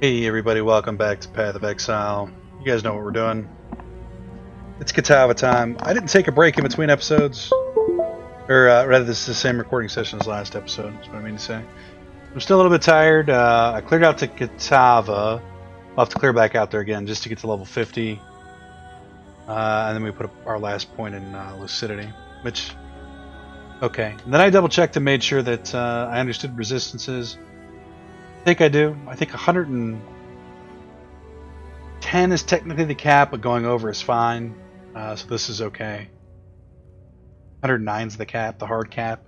Hey everybody, welcome back to Path of Exile. You guys know what we're doing. It's Kitava time. I didn't take a break in between episodes. Or rather, this is the same recording session as last episode, is what I mean to say. I'm still a little bit tired. I cleared out to Kitava. I'll have to clear back out there again just to get to level 50. And then we put up our last point in Lucidity. Which, okay. And then I double checked and made sure that I understood resistances. I think I do. I think 110 is technically the cap, but going over is fine. So this is okay. 109 is the cap, the hard cap.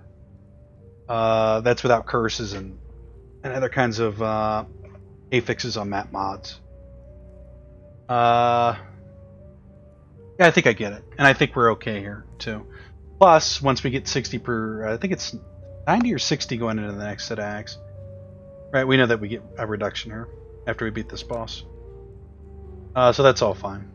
That's without curses and other kinds of affixes on map mods. Yeah, I think I get it. And I think we're okay here, too. Plus, once we get 60 per... I think it's 90 or 60 going into the next set of acts. Right, we know that we get a reduction here after we beat this boss. So that's all fine.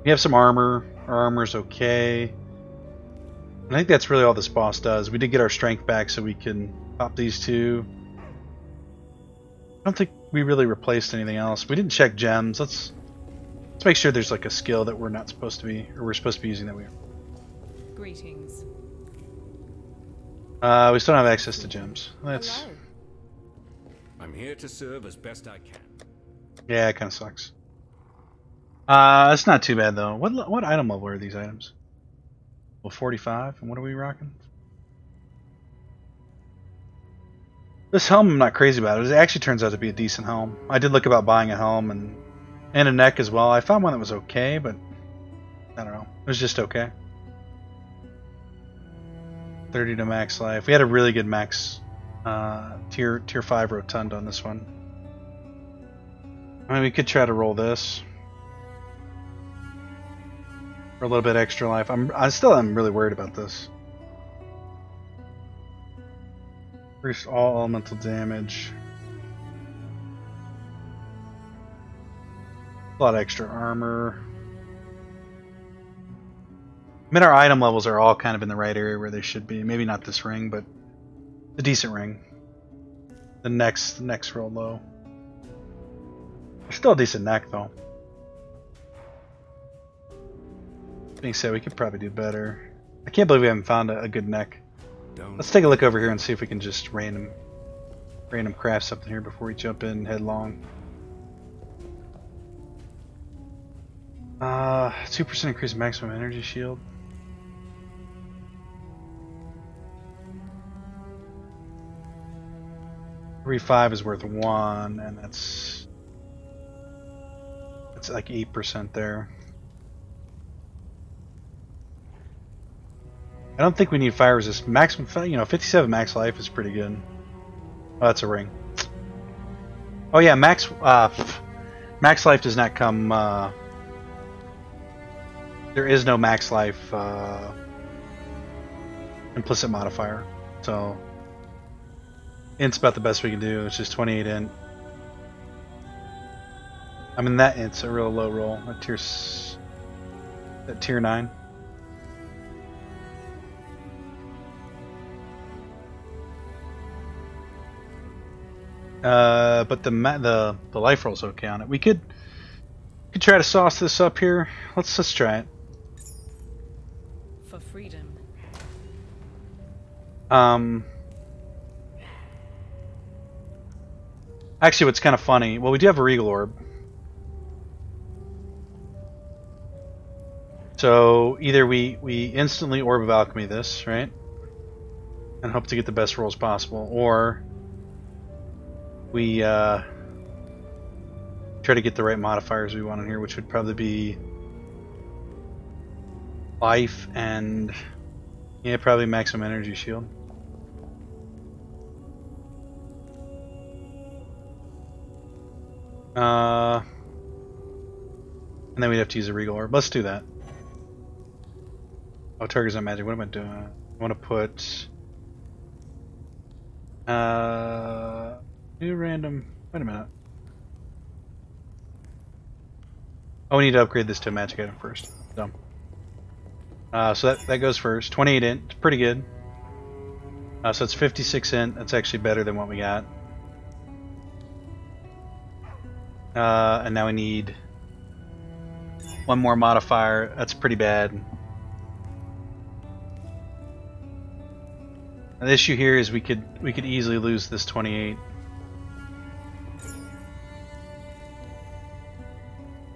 We have some armor. Our armor's okay. And I think that's really all this boss does. We did get our strength back so we can pop these two. I don't think we really replaced anything else. We didn't check gems. Let's make sure there's like a skill that we're not supposed to be, or we're supposed to be using that we are. Greetings. We still don't have access to gems. That's... Hello. I'm here to serve as best I can. Yeah, it kind of sucks. It's not too bad though. What item level are these items? Well, 45. And what are we rocking? This helm I'm not crazy about. It actually turns out to be a decent helm. I did look about buying a helm and a neck as well. I found one that was okay, but I don't know. It was just okay. 30 to max life. We had a really good max tier 5 rotund on this one. I mean, we could try to roll this for a little bit extra life. I still am really worried about this. Increase all elemental damage. A lot of extra armor. I mean, our item levels are all kind of in the right area where they should be. Maybe not this ring, but a decent ring. The next real low. Still a decent neck though. Being said, we could probably do better. I can't believe we haven't found a good neck. Let's take a look over here and see if we can just random craft something here before we jump in headlong. 2% increase maximum energy shield. Every 5 is worth 1, and that's like 8% there. I don't think we need fire resist. Maximum, 57 max life is pretty good. Oh, that's a ring. Oh yeah, max life does not come. There is no max life implicit modifier, so int's about the best we can do. It's just 28 int. I mean, that int's a real low roll. That tier 9. But the life roll's okay on it. We could try to sauce this up here. Let's try it. For freedom. Actually, what's kind of funny, well, we do have a Regal Orb. So, either we instantly Orb of Alchemy this, right? And hope to get the best rolls possible, or we try to get the right modifiers we want in here, which would probably be life and, yeah, probably maximum energy shield. And then we'd have to use a Regal Orb. Let's do that. Oh, target's not magic. What am I doing? I want to put new random. Wait a minute. Oh, we need to upgrade this to a magic item first. Dumb. So that goes first. 28 int. It's pretty good. So it's 56 int. That's actually better than what we got. And now we need one more modifier. That's pretty bad. Now, the issue here is we could easily lose this 28.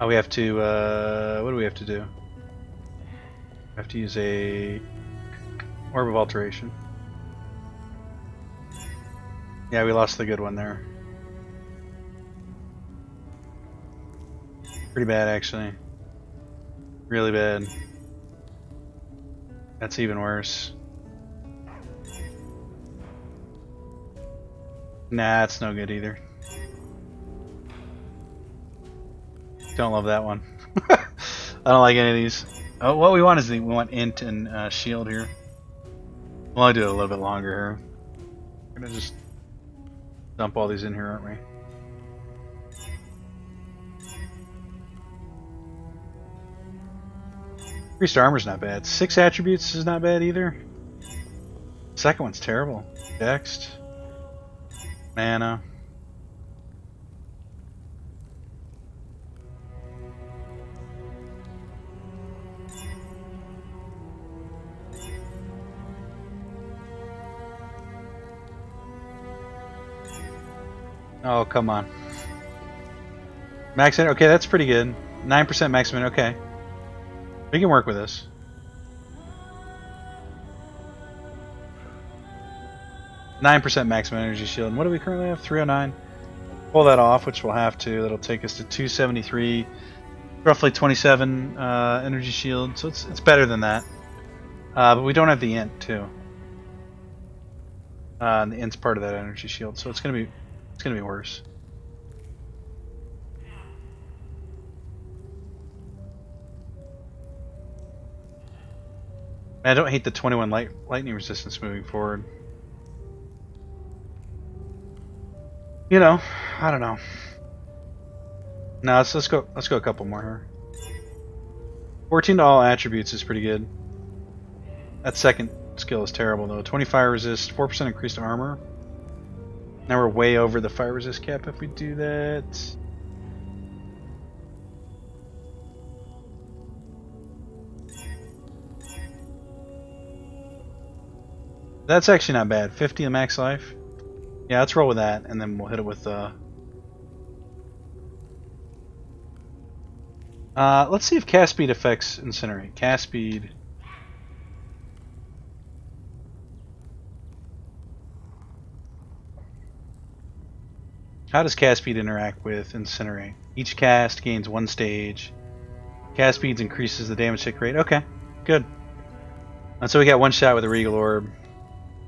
Oh, we have to. What do we have to do? We have to use a Orb of Alteration. Yeah, we lost the good one there. Pretty bad, actually. Really bad. That's even worse. Nah, it's no good either. Don't love that one. I don't like any of these. Oh, what we want is we want int and shield here. We'll only do it a little bit longer here. We're gonna just dump all these in here, aren't we? Increased armor's not bad. 6 attributes is not bad either. Second one's terrible. Dext. Mana. Oh, come on. Max in. Okay, that's pretty good. 9% max min. Okay. We can work with this. %9 maximum energy shield. And what do we currently have? 309. Pull that off, which we'll have to. That'll take us to 273. Roughly 27 energy shield. So it's better than that. But we don't have the int too. And the int's part of that energy shield, so it's gonna be worse. I don't hate the 21 lightning resistance moving forward. You know, I don't know. No, let's go a couple more here. 14 to all attributes is pretty good. That second skill is terrible though. 20 fire resist, 4% increased armor. Now we're way over the fire resist cap if we do that. That's actually not bad. 50 in max life. Yeah, let's roll with that, and then we'll hit it with let's see if cast speed affects incinerate. Cast speed. How does cast speed interact with incinerate? Each cast gains 1 stage. Cast speeds increases the damage tick rate. Okay, good. And so we got 1 shot with a regal orb.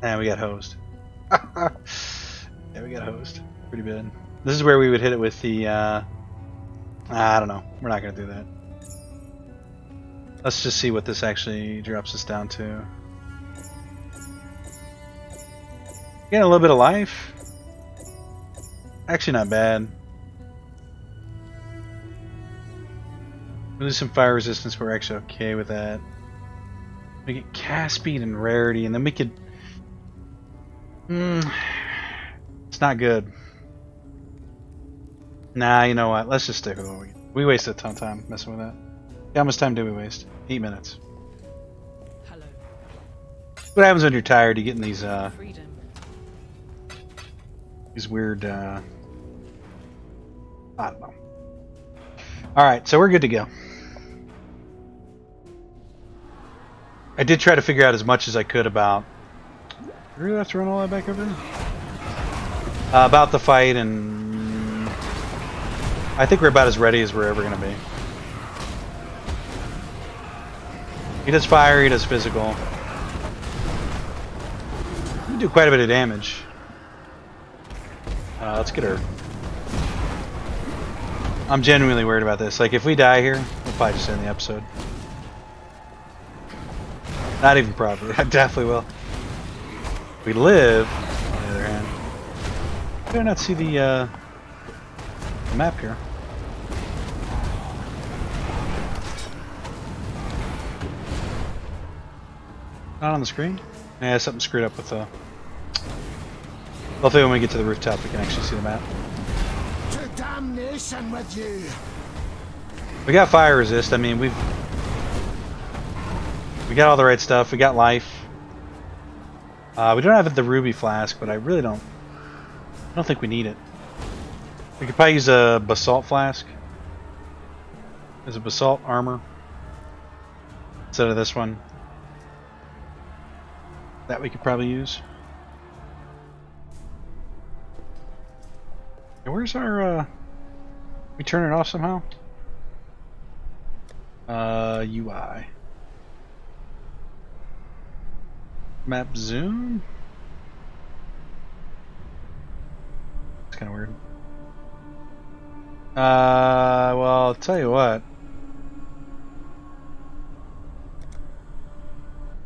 And we got hosed. Yeah, we got hosed. Pretty bad. This is where we would hit it with the, I don't know. We're not going to do that. Let's just see what this actually drops us down to. Getting a little bit of life. Actually not bad. We lose some fire resistance, but we're actually okay with that. We get cast speed and rarity, and then we could... it's not good. Nah, you know what? Let's just stick with what we wasted a ton of time messing with that. How much time did we waste? 8 minutes. Hello. What happens when you're tired? You get in these Freedom. weird I don't know. Alright, so we're good to go. I did try to figure out as much as I could about... Do we really have to run all that back over there? About the fight, and I think we're about as ready as we're ever going to be. He does fire, he does physical. We do quite a bit of damage. Let's get her. I'm genuinely worried about this. Like, if we die here, we'll probably just end the episode. Not even probably. I definitely will. If we live, on the other hand. I do not see the map here. Not on the screen? Yeah, something screwed up with the... Hopefully when we get to the rooftop we can actually see the map. To damnation! Mission with you. We got fire resist. I mean, we got all the right stuff. We got life. We don't have the ruby flask, but I really don't. I don't think we need it. We could probably use a basalt flask. There's a basalt armor instead of this one. That we could probably use. Hey, where's our? We turn it off somehow. UI. Map zoom? It's kind of weird. Well, I'll tell you what.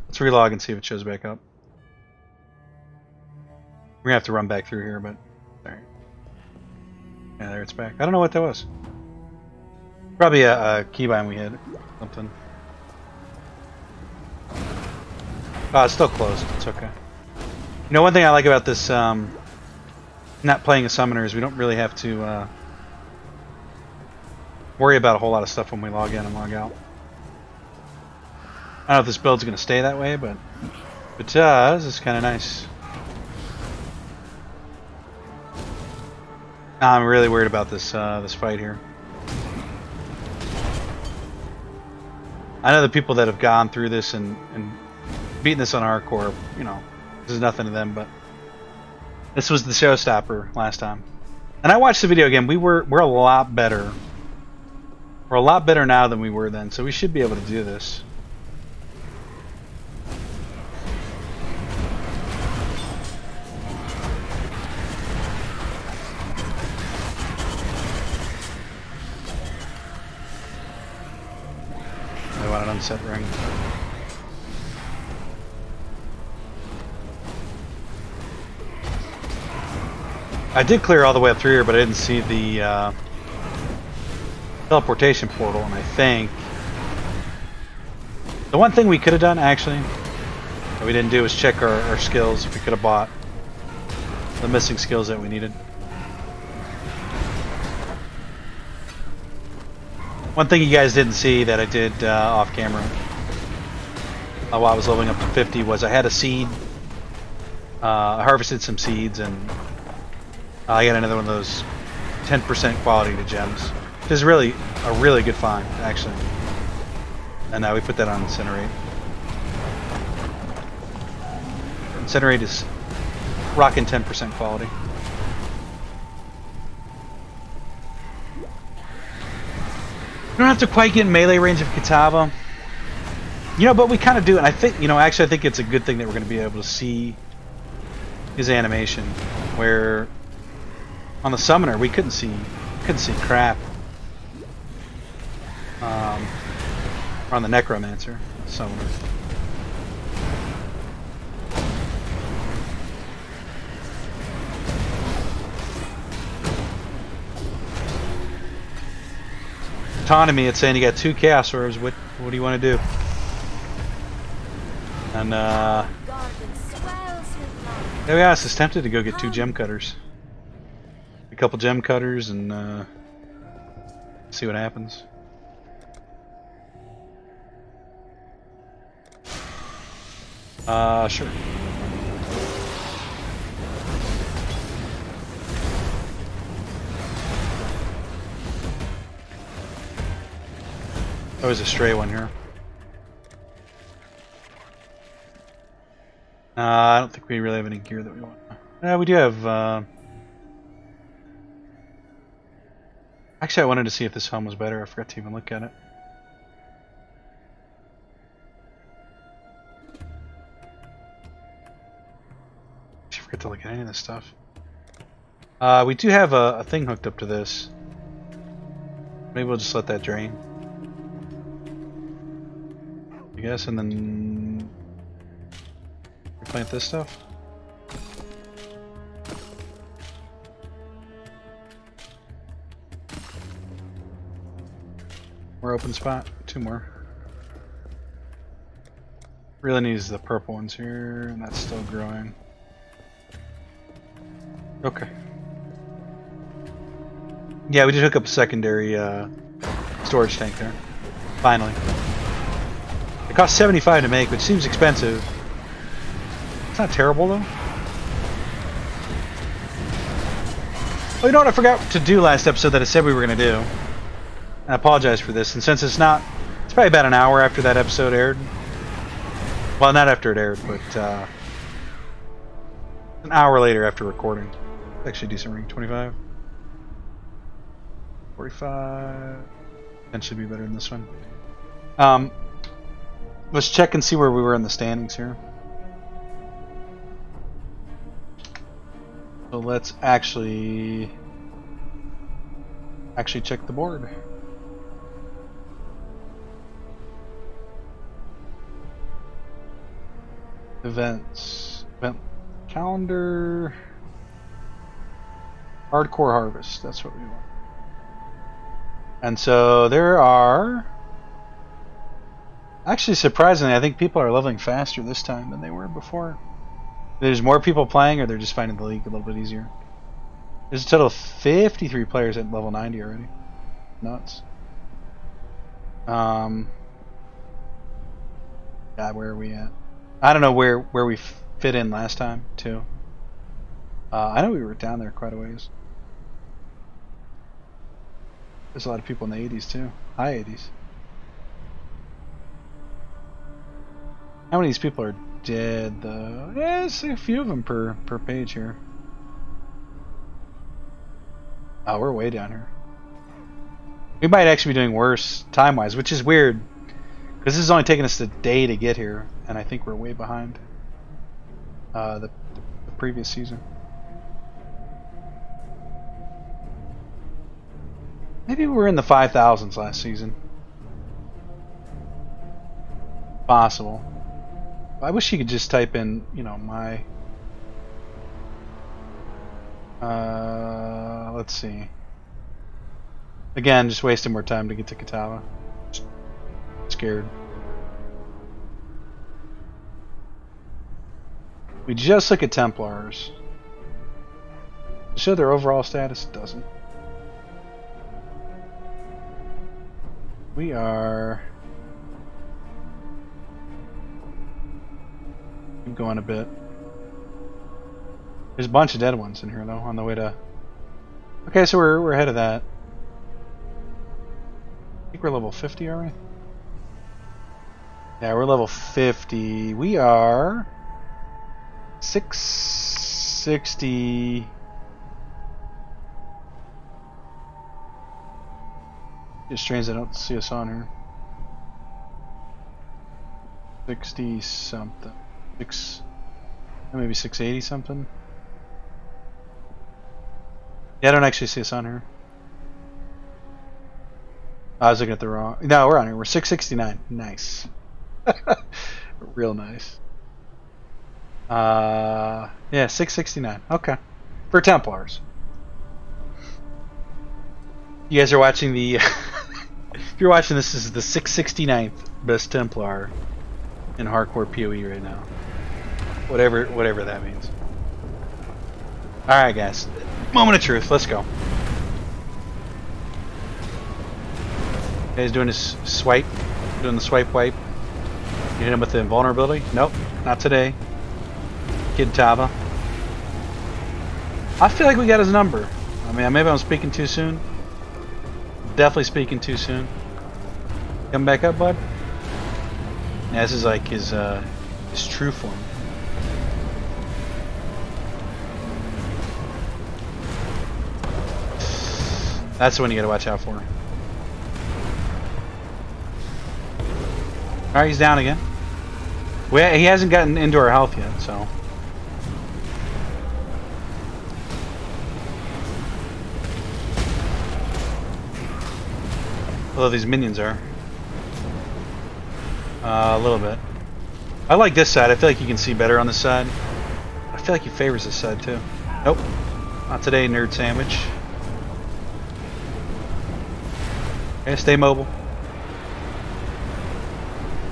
Let's relog and see if it shows back up. We're gonna have to run back through here, but alright. Yeah, there it's back. I don't know what that was. Probably a keybind we hit. Something. Oh, it's still closed. It's okay. You know, one thing I like about this, not playing a summoner is we don't really have to worry about a whole lot of stuff when we log in and log out. I don't know if this build's going to stay that way, but if it does, it's kind of nice. I'm really worried about this this fight here. I know the people that have gone through this and beaten this on hardcore, you know, this is nothing to them, but this was the showstopper last time. And I watched the video again. We're a lot better. We're a lot better now than we were then, so we should be able to do this. I want an unset ring. I did clear all the way up through here, but I didn't see the teleportation portal, and I think the one thing we could have done, actually, that we didn't do was check our skills, if we could have bought the missing skills that we needed. One thing you guys didn't see that I did off camera while I was leveling up to 50 was I had a seed. I harvested some seeds, and I got another one of those 10% quality to gems, which is really a really good find, actually. And now we put that on Incinerate. Incinerate is rocking 10% quality. We don't have to quite get in melee range of Kitava. You know, but we kind of do, and I think, you know, actually I think it's a good thing that we're going to be able to see his animation, where on the summoner we couldn't see crap. Or on the Necromancer summoner. Taunting me, it's saying you got 2 Chaos Orbs. What do you want to do? And to be honest, I was tempted to go get 2 gem cutters. A couple gem cutters and see what happens. Sure. Oh, there's a stray one here. I don't think we really have any gear that we want. We do have. Actually, I wanted to see if this helm was better. I forgot to even look at it. I forgot to look at any of this stuff. We do have a thing hooked up to this. Maybe we'll just let that drain, I guess, and then replant this stuff. More open spot, 2 more. Really needs the purple ones here, and that's still growing. Yeah, we did hook up a secondary storage tank there. Finally. It cost 75 to make, which seems expensive. It's not terrible though. Oh, you know what I forgot to do last episode that I said we were going to do? I apologize for this, and since it's probably about an hour after that episode aired. Well, not after it aired, but an hour later after recording. Actually, a decent ring. 25. 45. That should be better than this one. Let's check and see where we were in the standings here. So let's actually check the board. Events. Event calendar. Hardcore harvest. That's what we want. And so there are... Actually, surprisingly, I think people are leveling faster this time than they were before. There's more people playing, or they're just finding the league a little bit easier. There's a total of 53 players at level 90 already. Nuts. God, where are we at? I don't know where we fit in last time, too. I know we were down there quite a ways. There's a lot of people in the 80s, too. High 80s. How many of these people are dead, though? Yeah, there's a few of them per page here. Oh, we're way down here. We might actually be doing worse time-wise, which is weird. Because this is only taking us a day to get here, and I think we're way behind the previous season. Maybe we were in the 5,000s last season. Possible. I wish you could just type in, you know, my... let's see. Again, just wasting more time to get to Kitava. Scared. We just look at Templars. Show their overall status? Doesn't. We are... Keep going a bit. There's a bunch of dead ones in here though, on the way to... Okay, so we're ahead of that. I think we're level 50, are we? Yeah, we're level 50. We are... 660... Just strange I don't see us on here. 60 something. Maybe 680 something. Yeah, I don't actually see us on here. I was looking at the wrong... No, we're on here. We're 669. Nice. Real nice. Yeah, 669. Okay. For Templars. You guys are watching the... if you're watching this is the 669th best Templar in hardcore PoE right now. Whatever that means. Alright guys. Moment of truth. Let's go. Guys doing his swipe. Doing the swipe wipe. You hit him with the invulnerability? Nope. Not today. Kitava. I feel like we got his number. I mean, maybe I'm speaking too soon. Definitely speaking too soon. Come back up, bud. Yeah, this is like his true form. That's the one you gotta watch out for. Alright, he's down again. He hasn't gotten into our health yet, so. Although these minions are. A little bit. I like this side. I feel like you can see better on this side. I feel like he favors this side too. Nope. Not today, nerd sandwich. Okay, stay mobile.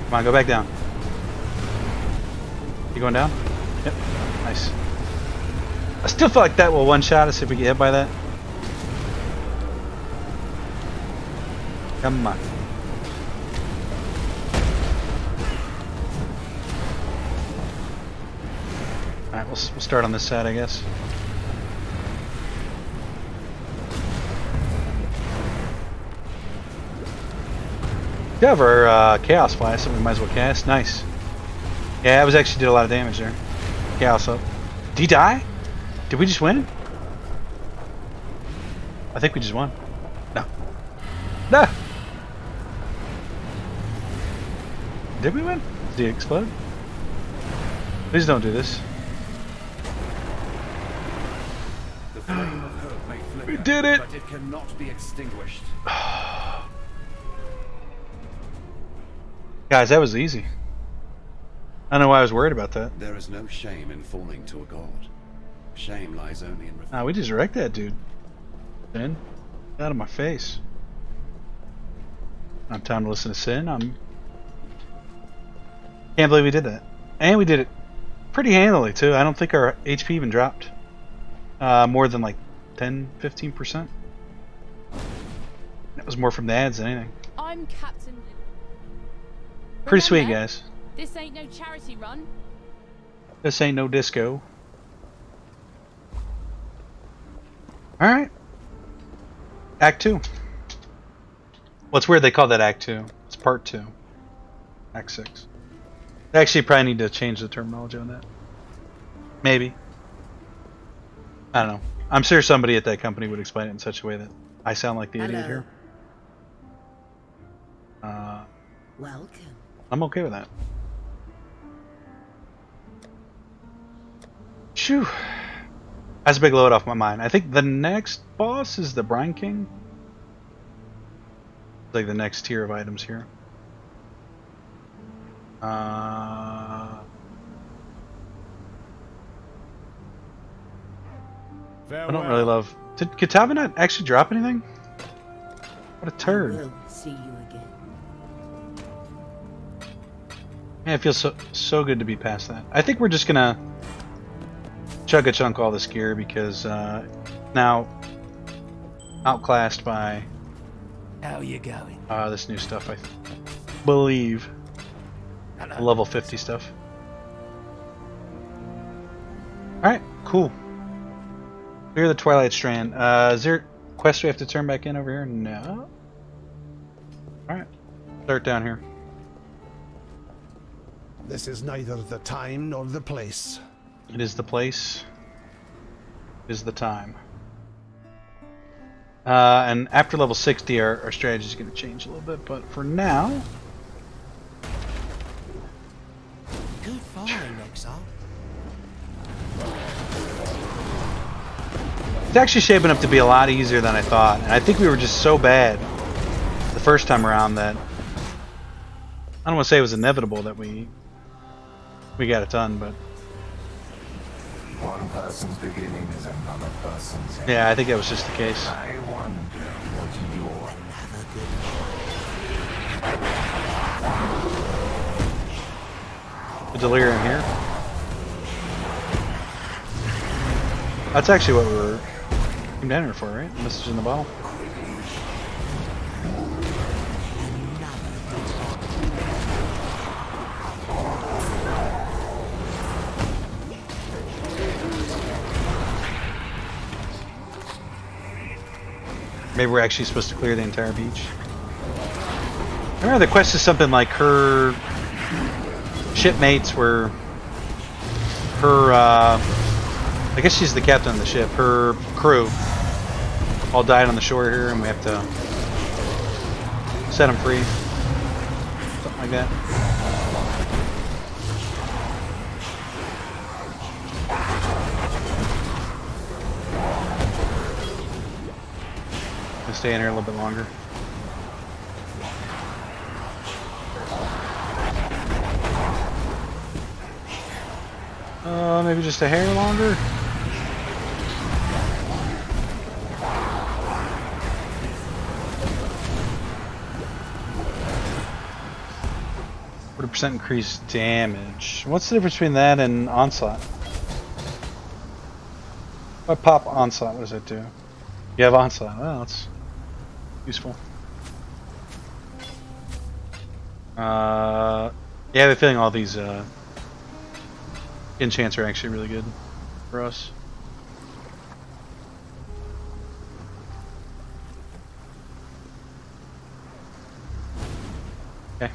Come on, go back down. You going down? Yep. Nice. I still feel like that will one-shot us if we get hit by that. Come on. Alright, we'll start on this side, I guess. We have our Chaos Blast that we might as well cast. Nice. Yeah, it was actually did a lot of damage there. Chaos up. Did he die? Did we just win? I think we just won. No. No! Did we win? Did he explode? Please don't do this. The flame of hope may flicker, We did it! but it cannot be extinguished. Guys, that was easy. I don't know why I was worried about that. There is no shame in falling to a god. Shame lies only in Nah, we just wrecked that dude. Sin. Out of my face. Not time to listen to Sin. Can't believe we did that. And we did it pretty handily too. I don't think our HP even dropped. More than like 10-15%. That was more from the ads than anything. I'm Captain. Pretty sweet, Remember, guys. This ain't no charity run. This ain't no disco. Alright. Act 2. Well, it's weird they call that Act 2. It's Part 2. Act 6. They actually probably need to change the terminology on that. Maybe. I don't know. I'm sure somebody at that company would explain it in such a way that I sound like the idiot here. Welcome. I'm okay with that. Phew. That's a big load off my mind. I think the next boss is the Brine King. Like the next tier of items here. I don't really love... Did Kitava not actually drop anything? What a turd. We'll see you again. Man, it feels so good to be past that. I think we're just gonna chug a chunk all this gear because now outclassed by How you going? this new stuff. I believe the level 50 stuff. All right, cool. Clear the Twilight Strand. Is there quests we have to turn back in over here? No. All right, start down here. This is neither the time nor the place. It is the place. It is the time. And after level 60, our strategy is going to change a little bit, but for now... Good find, Exile. It's actually shaping up to be a lot easier than I thought, and I think we were just so bad the first time around that... I don't want to say it was inevitable that we got it done, but... One person's beginning is another person's end. Yeah, I think that was just the case. I wonder what your The Delirium here. That's actually what we were came down here for, right? The message in the bottle. Maybe we're actually supposed to clear the entire beach. I remember the quest is something like her shipmates were her I guess she's the captain of the ship. Her crew all died on the shore here and we have to set them free. Something like that. I'll stay in here a little bit longer. Maybe just a hair longer. %, increased damage. What's the difference between that and Onslaught? If I pop Onslaught, what does that do? You have Onslaught. Well, that's useful. Yeah, I have a feeling all these enchants are actually really good for us. Okay.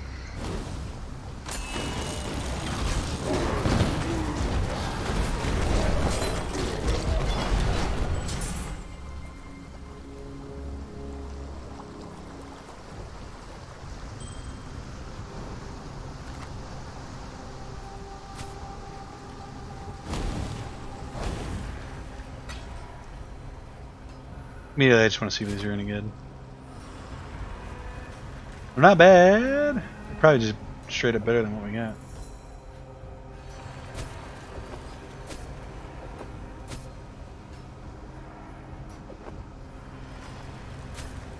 Immediately, I just want to see if these are any good. They're not bad. They're probably just straight up better than what we got.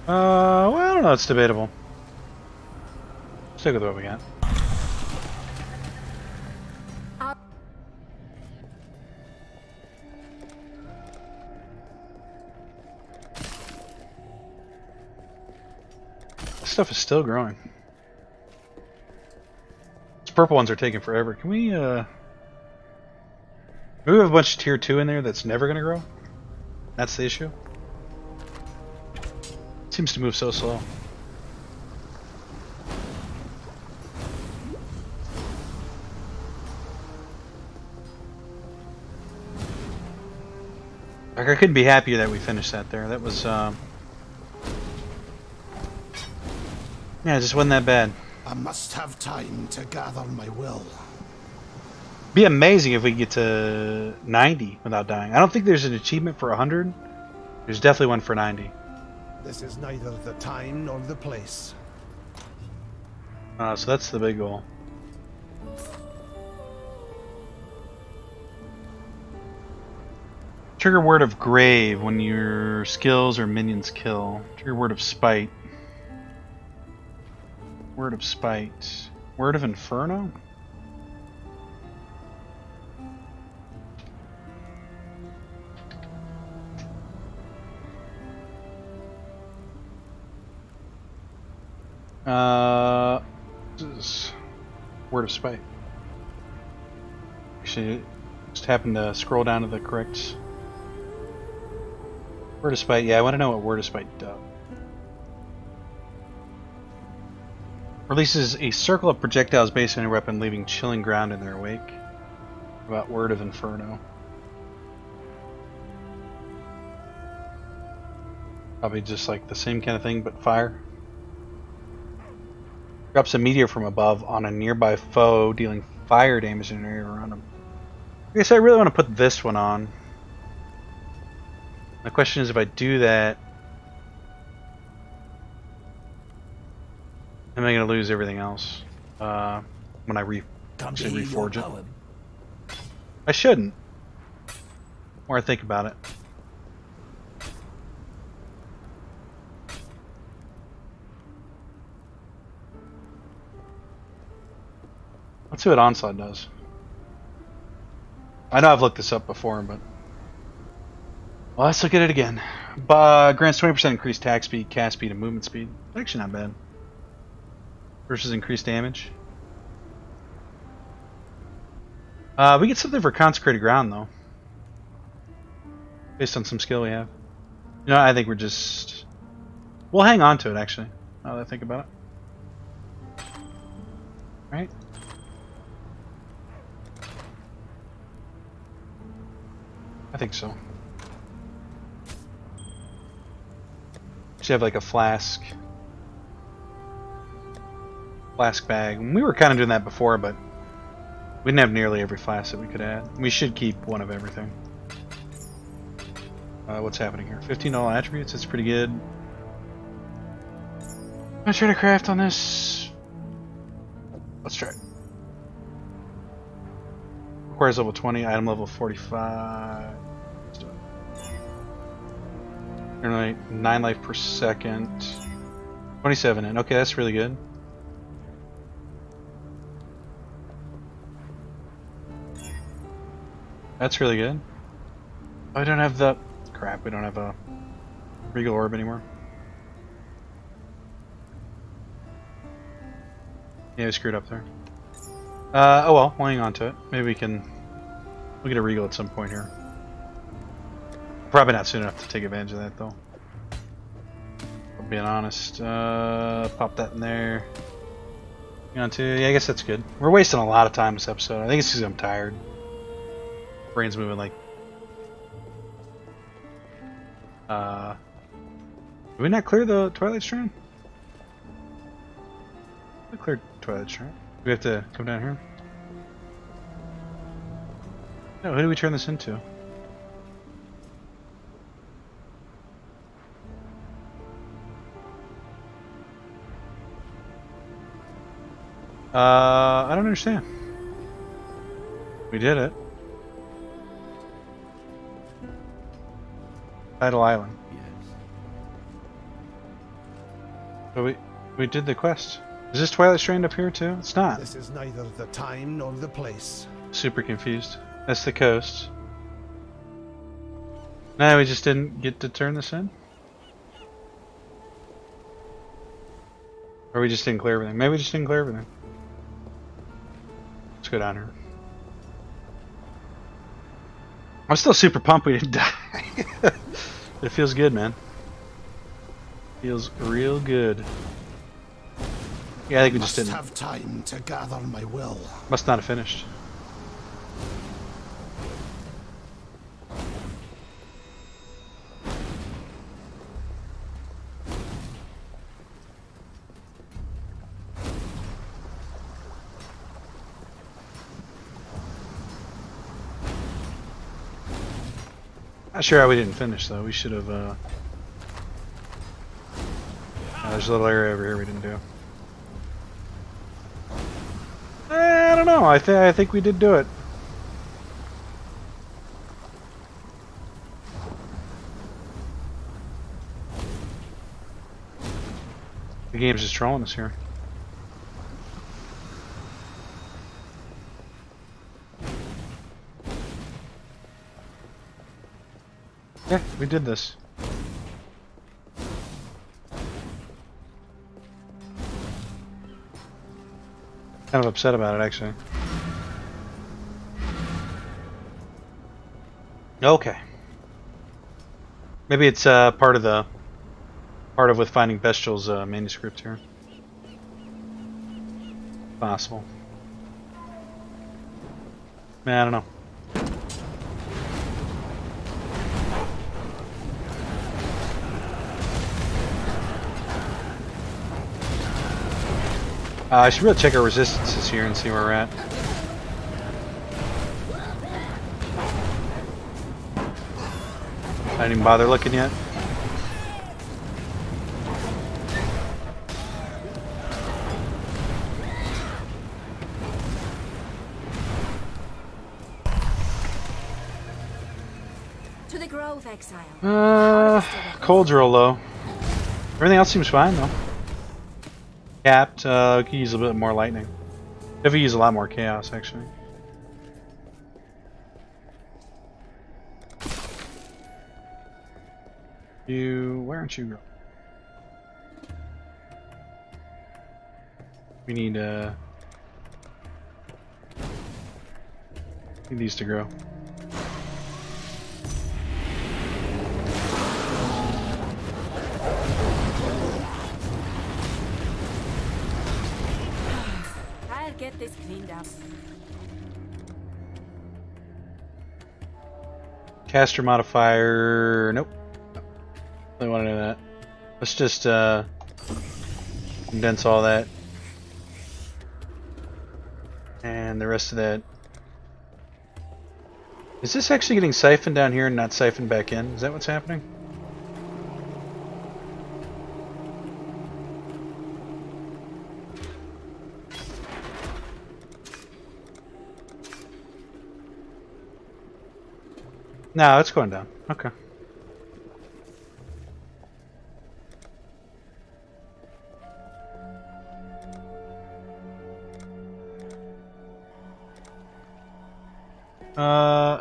Well, I don't know. It's debatable. Stick with what we got. Stuff is still growing. These purple ones are taking forever. Can we maybe we have a bunch of tier 2 in there that's never gonna grow? That's the issue. It seems to move so slow. Like, I couldn't be happier that we finished that there. That was yeah, it just wasn't that bad. I must have time to gather my will. Be amazing if we get to 90 without dying. I don't think there's an achievement for 100. There's definitely one for 90. This is neither the time nor the place. So that's the big goal. Trigger word of grave when your skills or minions kill. Trigger word of spite. Word of spite. Word of inferno? Word of spite. Actually, just happened to scroll down to the correct word of spite. Yeah, I want to know what word of spite does. Releases a circle of projectiles based on your weapon, leaving chilling ground in their wake. About word of inferno. Probably just like the same kind of thing, but fire. Drops a meteor from above on a nearby foe, dealing fire damage in an area around them. I guess I really want to put this one on. The question is, if I do that, am I going to lose everything else when I actually reforge it? I shouldn't. The more I think about it. Let's see what Onslaught does. I know I've looked this up before, but well, let's look at it again. Grants 20% increased attack speed, cast speed, and movement speed. Actually not bad. Versus increased damage. We get something for consecrated ground though, based on some skill we have. You know, I think we'll hang on to it actually. Now that I think about it. Right. I think so. Should have like a flask bag. We were kind of doing that before, but we didn't have nearly every flask that we could add. We should keep one of everything. What's happening here? $15 attributes. That's pretty good. I'm gonna try to craft on this. Let's try it. Requires level 20, item level 45. Let's do it. Generally 9 life per second. 27 in. Okay, that's really good. That's really good. I don't have the crap. We don't have a Regal Orb anymore. Yeah, we screwed up there. Oh well, we'll hang on to it. Maybe we'll get a regal at some point here. Probably not soon enough to take advantage of that though. If I'm being honest. Pop that in there. Hang on to, yeah, I guess that's good. We're wasting a lot of time this episode. I think it's because I'm tired. Brain's moving like. Did we not clear the Twilight Strand? We cleared Twilight Strand. Do we have to come down here? No, who do we turn this into? I don't understand. We did it. Tidal Island. Yes. But we did the quest. Is this Twilight Strand up here too? It's not. This is neither the time nor the place. Super confused. That's the coast. No, we just didn't get to turn this in? Or we just didn't clear everything. Maybe we just didn't clear everything. Let's go down here. I'm still super pumped we didn't die. It feels good, man. Feels real good. Yeah, I think we just didn't. Have time to gather my will. Must not have finished. Not sure how we didn't finish though. We should have. There's a little area over here we didn't do. I don't know. I think we did do it. The game's just trolling us here. Yeah, we did this. Kind of upset about it, actually. Okay. Maybe it's part of with finding Bestial's manuscript here. Possible. Man, I don't know. I should really check our resistances here and see where we're at. I didn't even bother looking yet. To the grove, Exile. Cold's real low. Everything else seems fine though. Capped, we could use a bit more lightning. If we use a lot more chaos, actually. Where aren't you? We need these to grow. Get this cleaned up. Caster modifier. Nope. Don't want to know that. Let's just condense all that. And the rest of that. Is this actually getting siphoned down here and not siphoned back in? Is that what's happening? No, it's going down. Okay.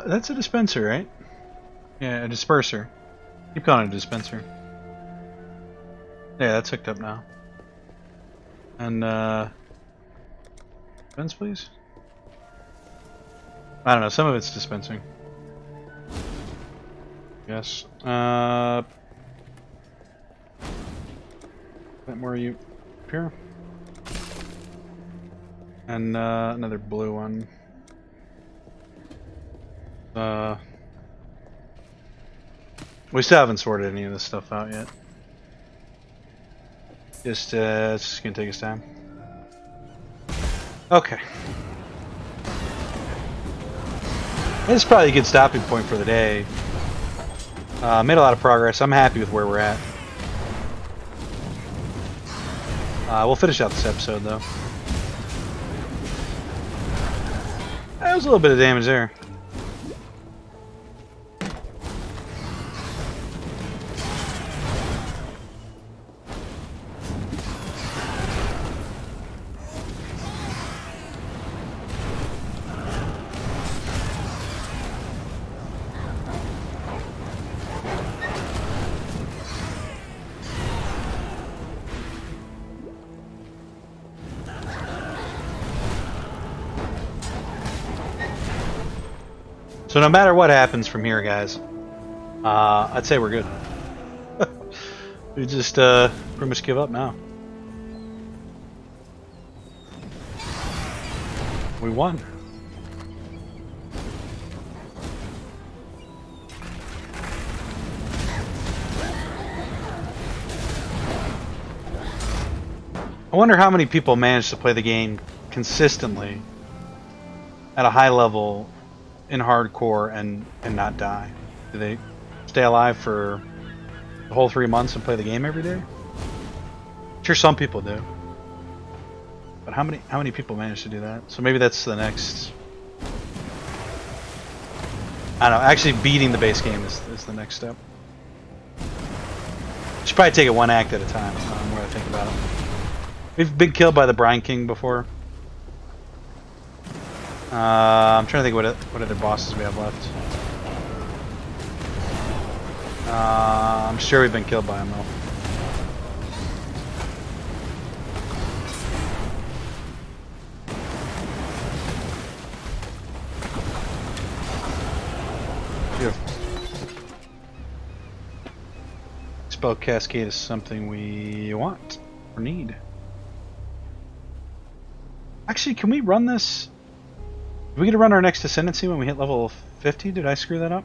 That's a dispenser, right? Yeah, a disperser. Keep calling it a dispenser. Yeah, that's hooked up now. And Dispense, please. I don't know. Some of it's dispensing. Yes. What more are you up here? And another blue one. We still haven't sorted any of this stuff out yet. Just it's just gonna take us time. Okay. This is probably a good stopping point for the day. Made a lot of progress. I'm happy with where we're at. We'll finish out this episode though. That was a little bit of damage there. So no matter what happens from here, guys, I'd say we're good. We just pretty much give up now. We won. I wonder how many people manage to play the game consistently at a high level in hardcore and not die. Do they stay alive for the whole 3 months and play the game every day? Sure, some people do. But how many people manage to do that? So maybe that's the next. I don't know. Actually, beating the base game is the next step. Should probably take it one act at a time. The more I think about it. We've been killed by the Brine King before. I'm trying to think what other bosses we have left. I'm sure we've been killed by him though. Beautiful. Spell Cascade is something we want or need. Actually, can we run this? Are we going to run our next Ascendancy when we hit level 50? Did I screw that up?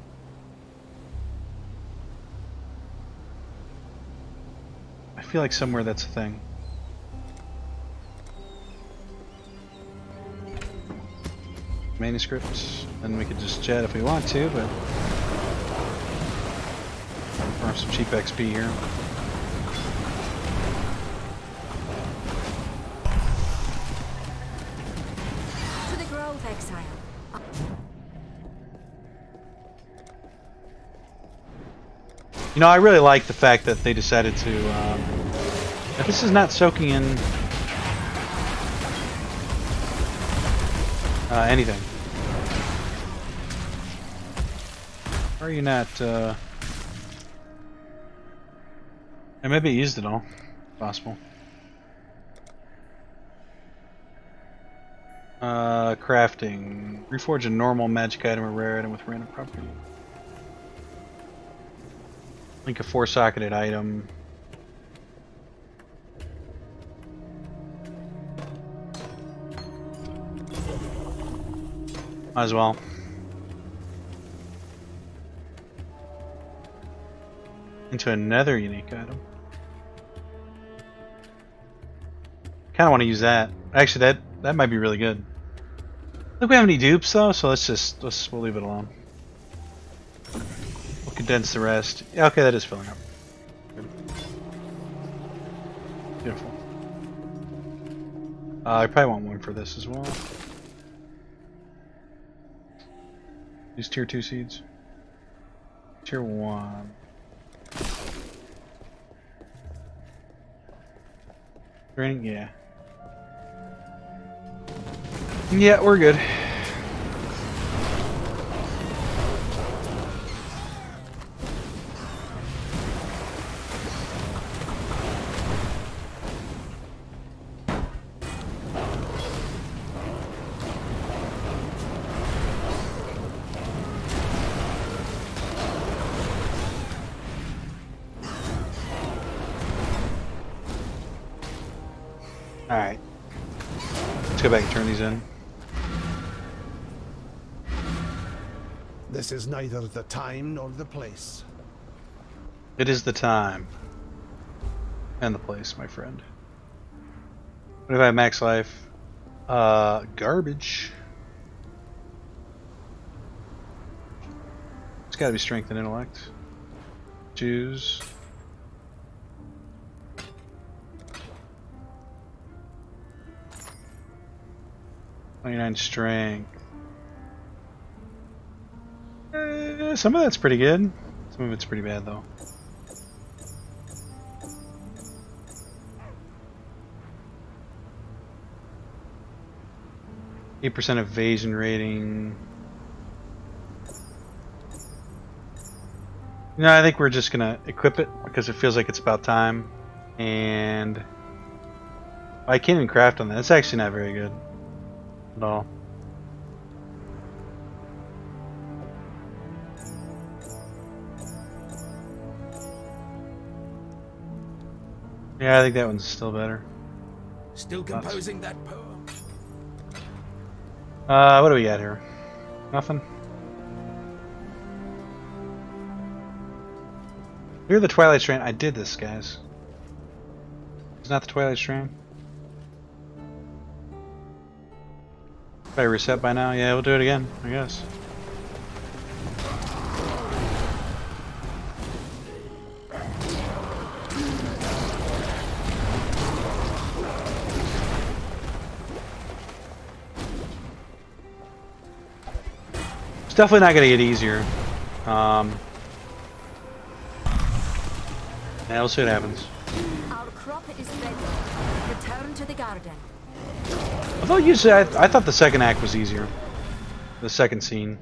I feel like somewhere that's a thing. Manuscripts. Then we could just jet if we want to, but farm some cheap XP here. Exile. You know, I really like the fact that they decided to. This is not soaking in anything. Or are you not? And maybe it used it all. Possible. Crafting. Reforge a normal magic item or rare item with random property. Link a 4-socketed item. Might as well. Into another unique item. Kinda want to use that. Actually, that might be really good. I think we have any dupes though, so we'll leave it alone. We'll condense the rest. Yeah, okay, that is filling up. Good. Beautiful. I probably want one for this as well. Use tier 2 seeds. Tier 1. Training, yeah. Yeah, we're good. Alright. Let's go back and turn these in. This is neither the time nor the place. It is the time. And the place, my friend. What if I have max life? Garbage. It's gotta be strength and intellect. Choose. .29 strength. Some of that's pretty good. Some of it's pretty bad though. %8 evasion rating. No, I think we're just gonna equip it because it feels like it's about time. And I can't even craft on that. It's actually not very good at all. Yeah, I think that one's still better. Still composing that poem. What do we got here? Nothing. You're the Twilight Strain. I did this, guys. It's not the Twilight Strain. Probably reset by now. Yeah, we'll do it again, I guess. It's definitely not going to get easier. Yeah, we'll see what happens. Our crop is ready. Return to the garden. Although usually I thought the second act was easier. The second scene.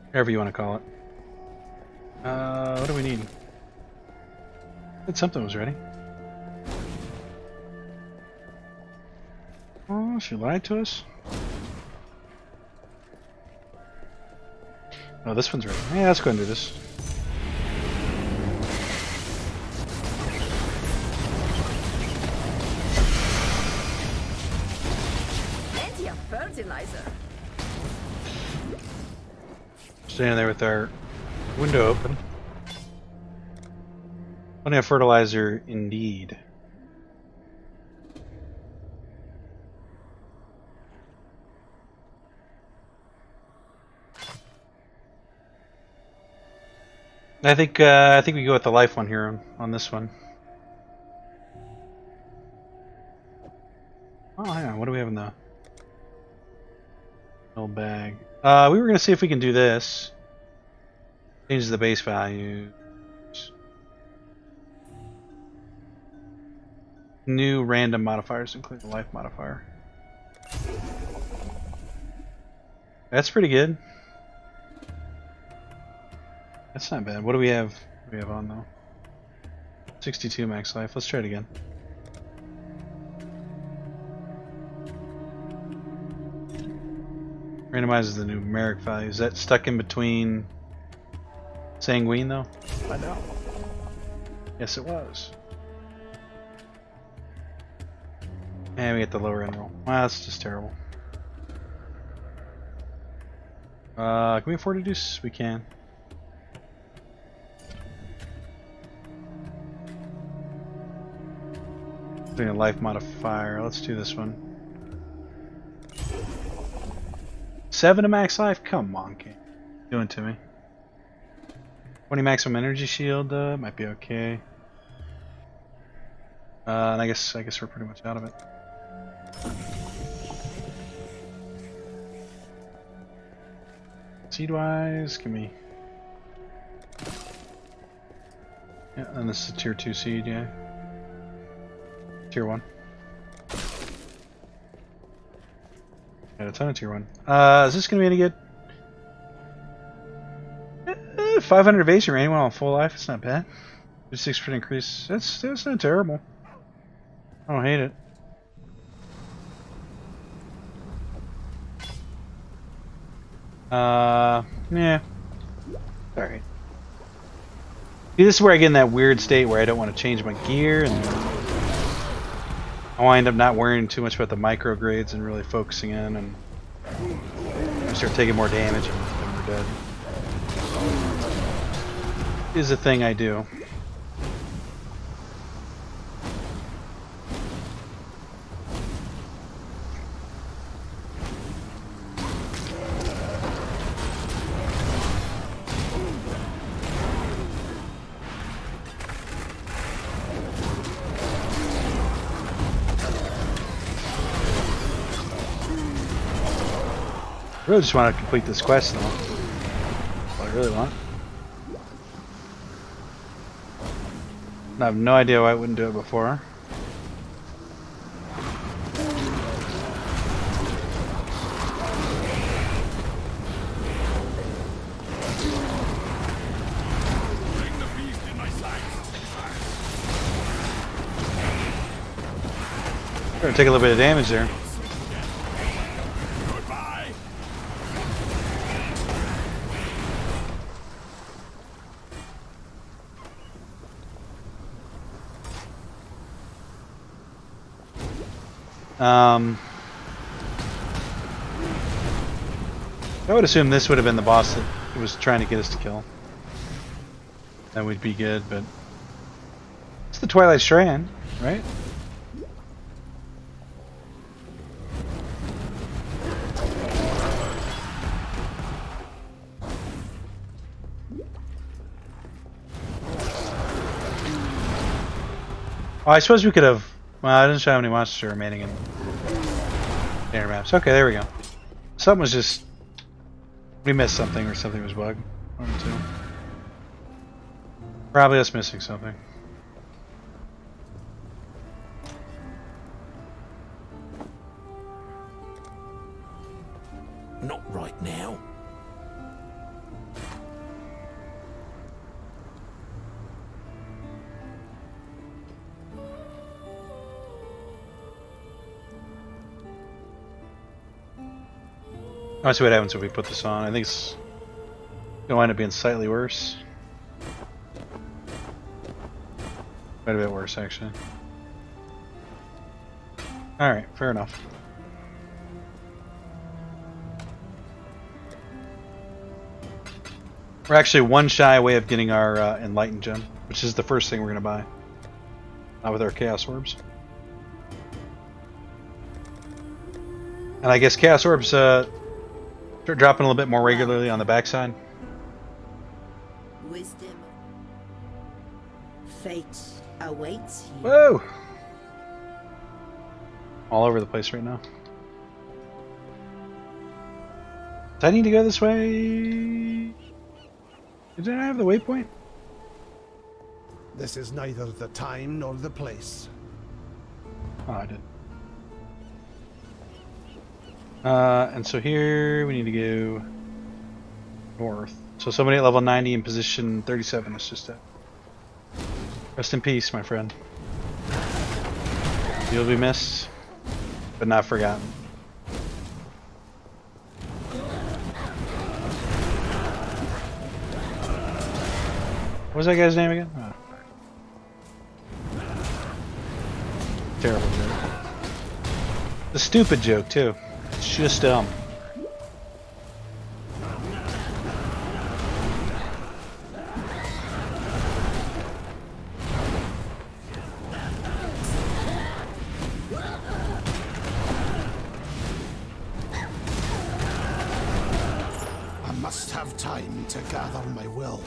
Whatever you want to call it. What do we need? Said something was ready. Oh, she lied to us? Oh, this one's ready. Yeah, let's go and do this. Fertilizer. Standing there with our window open. Plenty of fertilizer indeed. I think we go with the life one here on this one. Oh, hang on. What do we have in the old bag? We were gonna see if we can do this. Changes the base value. New random modifiers, including the life modifier. That's pretty good. That's not bad. What do we have? What do we have on though? 62 max life. Let's try it again. Randomizes the numeric value. Is that stuck in between Sanguine though? I know. Yes, it was. And we get the lower end roll. Wow, that's just terrible. Can we afford to do this? We can. Doing a life modifier. Let's do this one. 7 to max life? Come on, King. Doing to me. 20 maximum energy shield, might be okay. And I guess we're pretty much out of it. Seed wise, give me. Yeah, and this is a tier 2 seed, yeah. Tier 1. Got a ton of tier 1. Is this gonna be any good? 500 evasion rating while on full life. It's not bad. 6% increase. That's not terrible. I don't hate it. Yeah. Alright. See, this is where I get in that weird state where I don't want to change my gear and I wind up not worrying too much about the micro grades and really focusing in, and we start taking more damage and then we're dead. Is a thing I do. I really just want to complete this quest though. That's what I really want. I have no idea why I wouldn't do it before. Gonna take a little bit of damage there. I would assume this would have been the boss that was trying to get us to kill. That would be good, but it's the Twilight Strand, right? Oh, I suppose we could have. Well, I didn't show how many monsters are remaining in air maps. Okay, there we go. Something was just. We missed something, or something was bugged. One or two. Probably us missing something. Not right now. I'll see what happens if we put this on. I think it's gonna wind up being slightly worse. Quite a bit worse, actually. Alright, fair enough. We're actually one shy away of getting our Enlightened Gem, which is the first thing we're gonna buy. Not with our Chaos Orbs. And I guess Chaos Orbs start dropping a little bit more regularly on the backside. Wisdom. Fate awaits you. Whoa! All over the place right now. Do I need to go this way? Did I have the waypoint? This is neither the time nor the place. Oh, I did. And so here we need to go north. So somebody at level 90 in position 37 is just it. Rest in peace, my friend. You'll be missed, but not forgotten. What was that guy's name again? Oh. Terrible joke. The stupid joke, too. It's just dumb. I must have time to gather my will.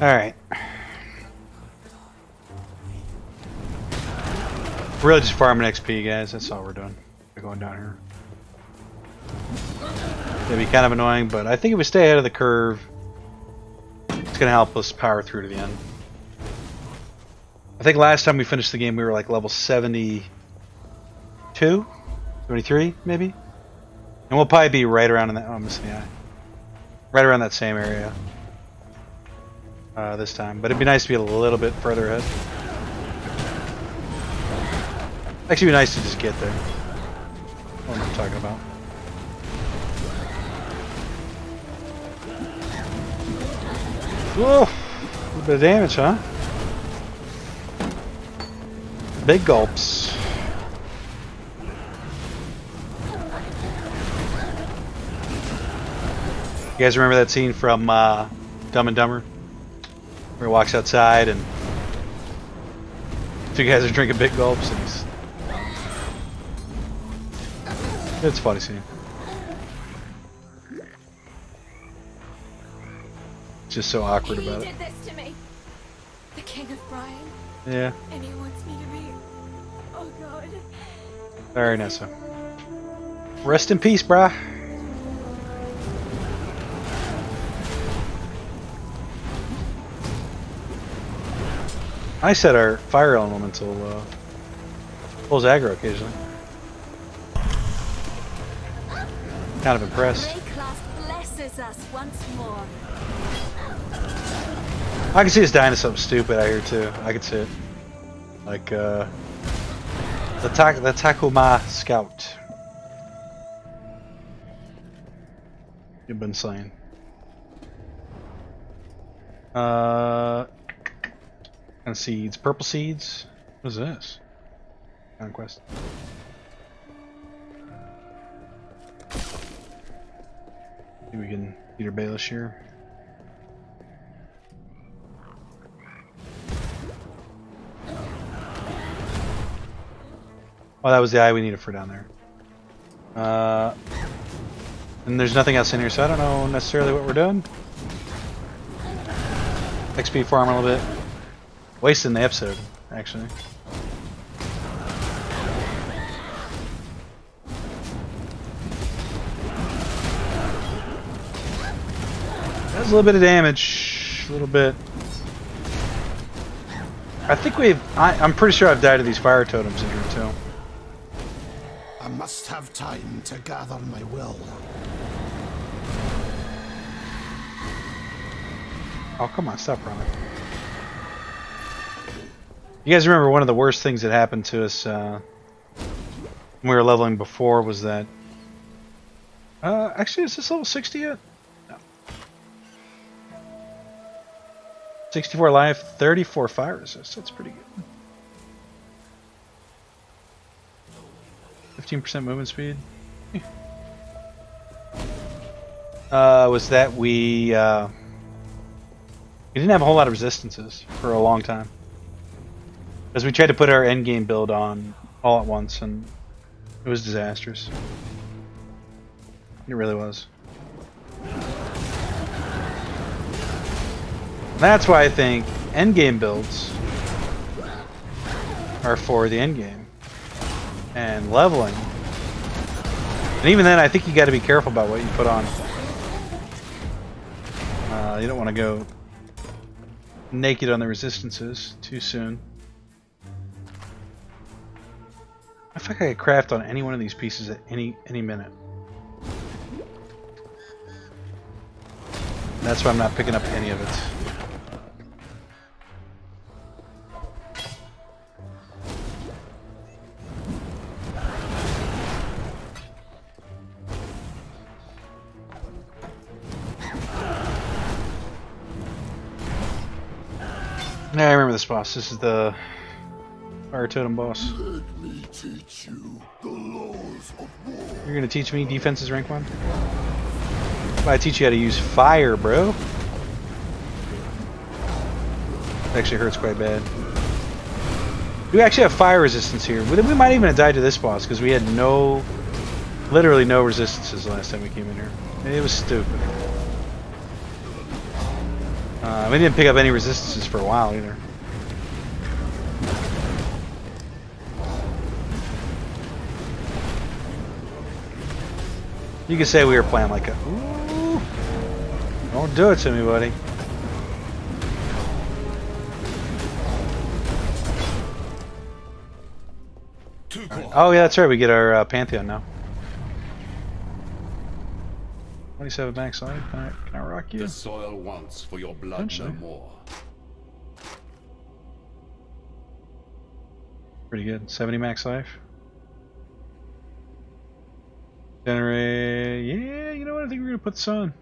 Alright. We're really just farming XP, guys. That's all we're doing. We're going down here. It'd be kind of annoying, but I think if we stay ahead of the curve, it's going to help us power through to the end. I think last time we finished the game, we were like level 72? 73, maybe? And we'll probably be right around in that. Oh, I'm missing the eye. Right around that same area. This time, but it'd be nice to be a little bit further ahead. Actually, it'd be nice to just get there. What am I talking about? Whoa! A little bit of damage, huh? Big gulps. You guys remember that scene from Dumb and Dumber? Where he walks outside and two guys are drinking big gulps and he's... It's a funny scene. Just so awkward about it. He did this to me. The King of Brian. Yeah. And he wants me to be... Oh god. Sorry, Nessa. Rest in peace, brah. I set our fire elemental pulls aggro occasionally. Kind of impressed. Class blesses us once more. I can see us dying to something stupid out here too. I can see it. Like the Takuma Scout. You've been slain. Kind of seeds. Purple seeds. What is this? Conquest. See if we can Peter Baelish here. Oh, that was the eye we needed for down there. And there's nothing else in here, so I don't know necessarily what we're doing. XP farm a little bit. Wasting the episode, actually. That's a little bit of damage. A little bit. I think I'm pretty sure I've died to these fire totems in here, too. I must have time to gather my will. Oh, come on, stop running. You guys remember one of the worst things that happened to us when we were leveling before was that... actually, is this level 60 yet? No. 64 life, 34 fire resist. That's pretty good. 15% movement speed. Was that we didn't have a whole lot of resistances for a long time. Because we tried to put our endgame build on all at once, and it was disastrous. It really was. That's why I think endgame builds are for the endgame. And leveling. And even then, I think you got to be careful about what you put on. You don't want to go naked on the resistances too soon. I feel like I could craft on any one of these pieces at any minute. That's why I'm not picking up any of it. Yeah, I remember this boss. This is the Fire Totem boss. Let me teach you the laws of war. You're gonna teach me defense is rank 1? I teach you how to use fire, bro. It actually hurts quite bad. We actually have fire resistance here. We might even have died to this boss because we had literally no resistances the last time we came in here. It was stupid. We didn't pick up any resistances for a while either. You could say we were playing like a... Ooh, don't do it to me, buddy. Oh yeah, that's right. We get our Pantheon now. 27 max life. Can I rock you? The soil wants for your blood Potentially. no more. Pretty good. 70 max life. Generate. Yeah, you know what? I think we're gonna put this on.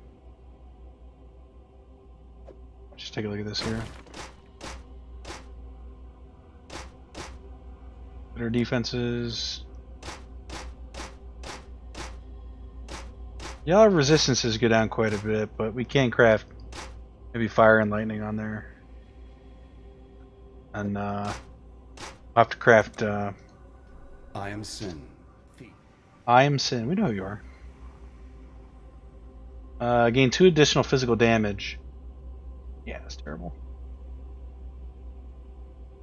Just take a look at this here. Our defenses. Yeah, our resistances go down quite a bit, but we can craft maybe fire and lightning on there. And I'll have to craft I am Sin. I am Sin. We know who you are. Gain 2 additional physical damage. Yeah, that's terrible.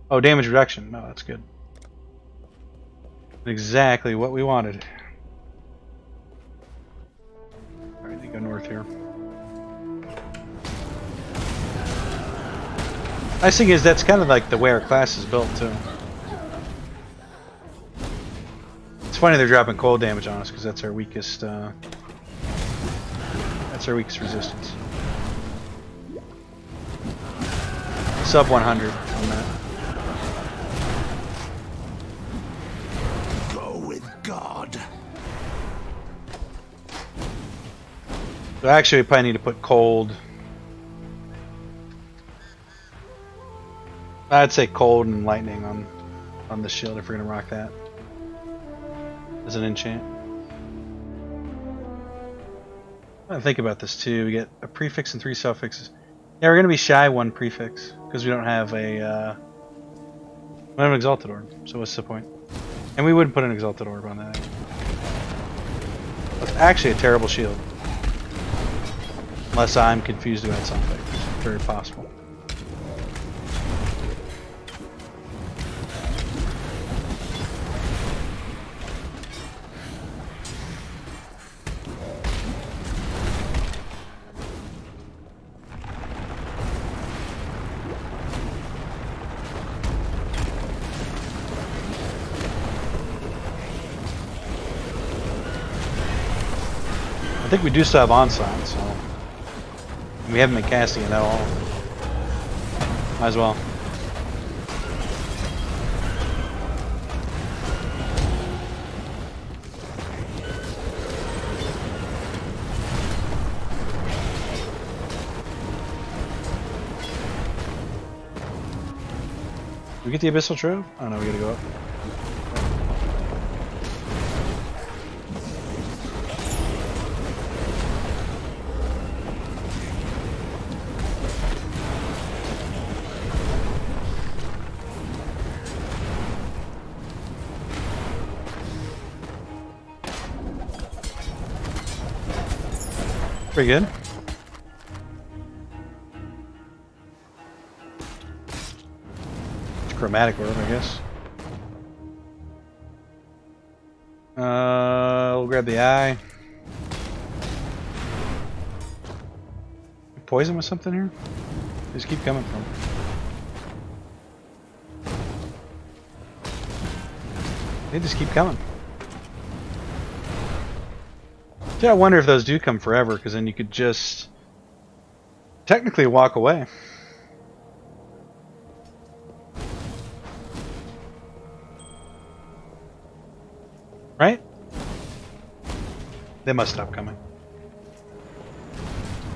Oh, damage reduction. No, that's good. Exactly what we wanted. Alright, they go north here. Nice thing is that's kind of like the way our class is built too. It's funny they're dropping cold damage on us because that's our weakest. That's our weakest resistance. Sub 100 on that. Go with God. So actually, we probably need to put cold. I'd say cold and lightning on the shield if we're gonna rock that as an enchant. I think about this too. We get a prefix and 3 suffixes. Yeah, we're gonna be shy 1 prefix because we don't have a we don't have an exalted orb. So what's the point? And we wouldn't put an exalted orb on that. That's actually a terrible shield, unless I'm confused about something. It's very possible. I think we do still have onslaught, so we haven't been casting it at all. Might as well. Did we get the Abyssal Trove? Oh no, we gotta go up. Pretty good. It's chromatic orb, I guess. We'll grab the eye. Poison with something here? Just keep coming from. They just keep coming. Yeah, I wonder if those do come forever, because then you could just technically walk away. Right? They must stop coming.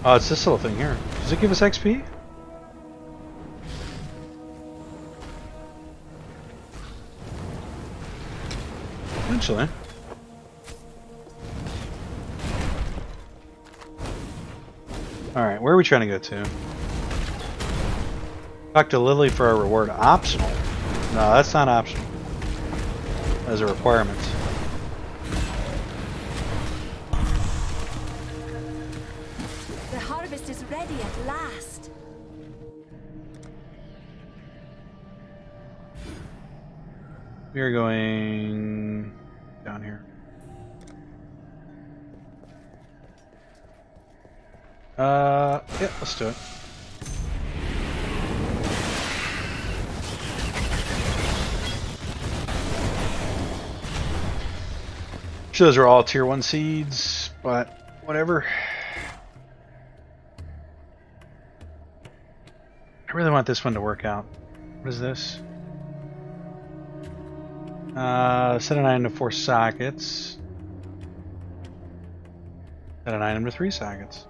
Oh, it's this little thing here. Does it give us XP? Potentially. Alright, where are we trying to go to? Talk to Lily for a reward. Optional? No, that's not optional. That's a requirement. The harvest is ready at last. We are going down here. Yeah, let's do it. Sure, those are all tier 1 seeds, but whatever. I really want this one to work out. What is this? Set an item to 4 sockets. Set an item to 3 sockets.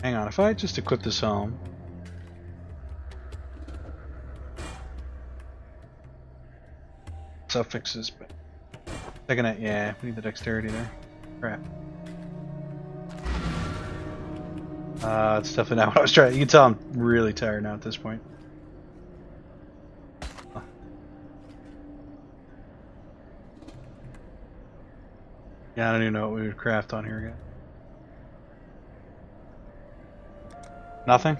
Hang on, if I just equip this home. Suffixes, but second it, yeah, we need the dexterity there. Crap. It's definitely not what I was trying. You can tell I'm really tired now at this point. Yeah, I don't even know what we would craft on here again. Nothing?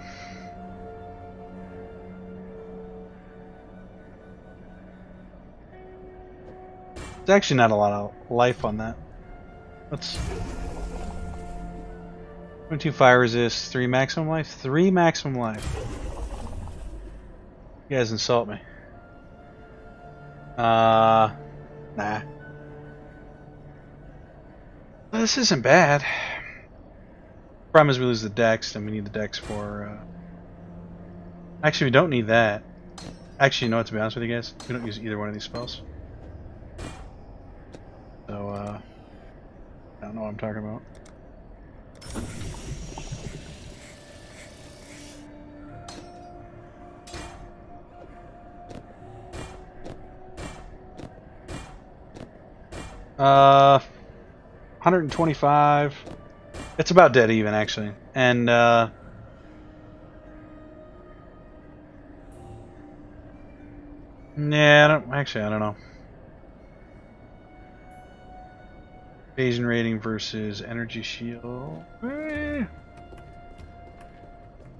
There's actually not a lot of life on that. Let's... 22 fire resist, 3 maximum life? 3 maximum life. You guys insult me. Nah. This isn't bad. Problem is we lose the dex, and we need the dex for... Actually, we don't need that. Actually, you know what, to be honest with you guys? We don't use either one of these spells. So, I don't know what I'm talking about. Uh, 125. It's about dead even, actually. And, yeah, I don't know. Evasion rating versus energy shield. We'll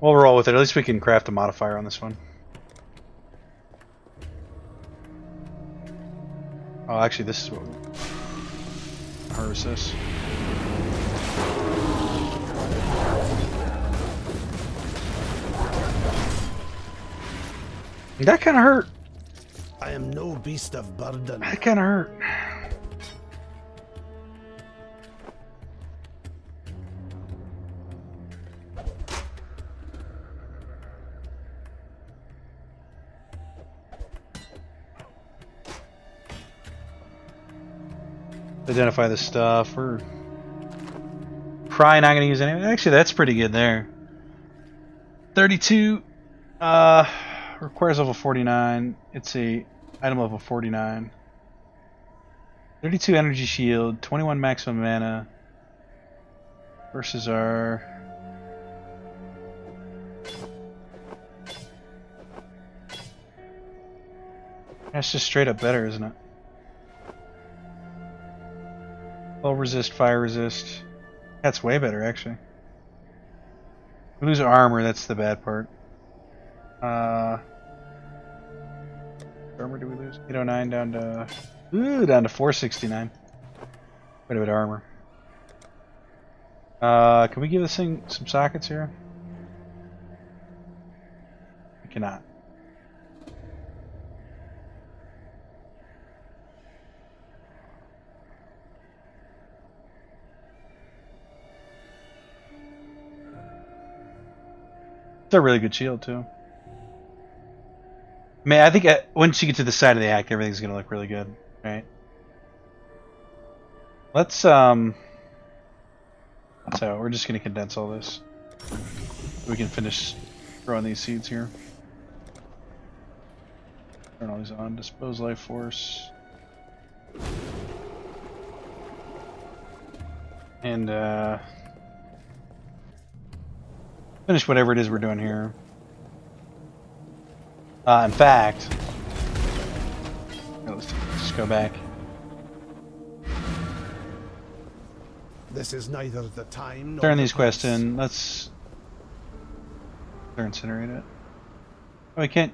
roll with it. At least we can craft a modifier on this one. Oh, actually, this is what... Her assist. That kind of hurt. I am no beast of burden. That kind of hurt. Identify the stuff. We're probably not going to use any. Actually, that's pretty good there. 32 requires level 49. It's a item level 49. 32 energy shield, 21 maximum mana versus our... That's just straight up better, isn't it? Low resist, fire resist. That's way better, actually. We lose armor, that's the bad part. Armor do we lose? 809 down to... Ooh, down to 469. Quite a bit of armor. Can we give this thing some sockets here? We cannot. It's a really good shield too. I mean, I think once you get to the side of the act, everything's gonna look really good, right? Let's so we're just gonna condense all this. We can finish throwing these seeds here. Turn all these on. Dispose life force. And finish whatever it is we're doing here. In fact, let's just go back. This is neither the time nor Turn the these quests place. in. Let's incinerate it. Oh, we can't.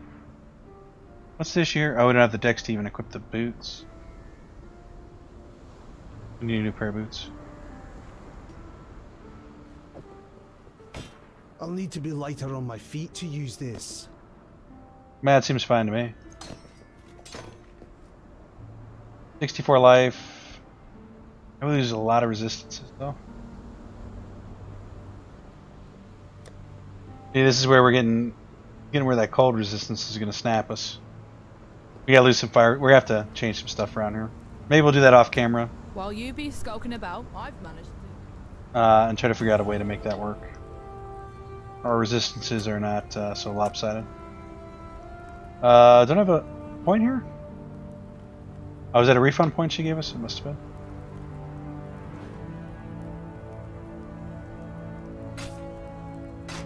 What's this here? Oh, we don't have the dex to even equip the boots. We need a new pair of boots. I'll need to be lighter on my feet to use this. That seems fine to me. 64 life. I really lose a lot of resistances though. See, this is where we're getting where that cold resistance is going to snap us. We gotta lose some fire. We have to change some stuff around here. Maybe we'll do that off camera. While you be skulking about, I've managed to... And try to figure out a way to make that work. our resistances are not so lopsided. Don't I have a point here? Oh, was that a refund point she gave us? It must have been.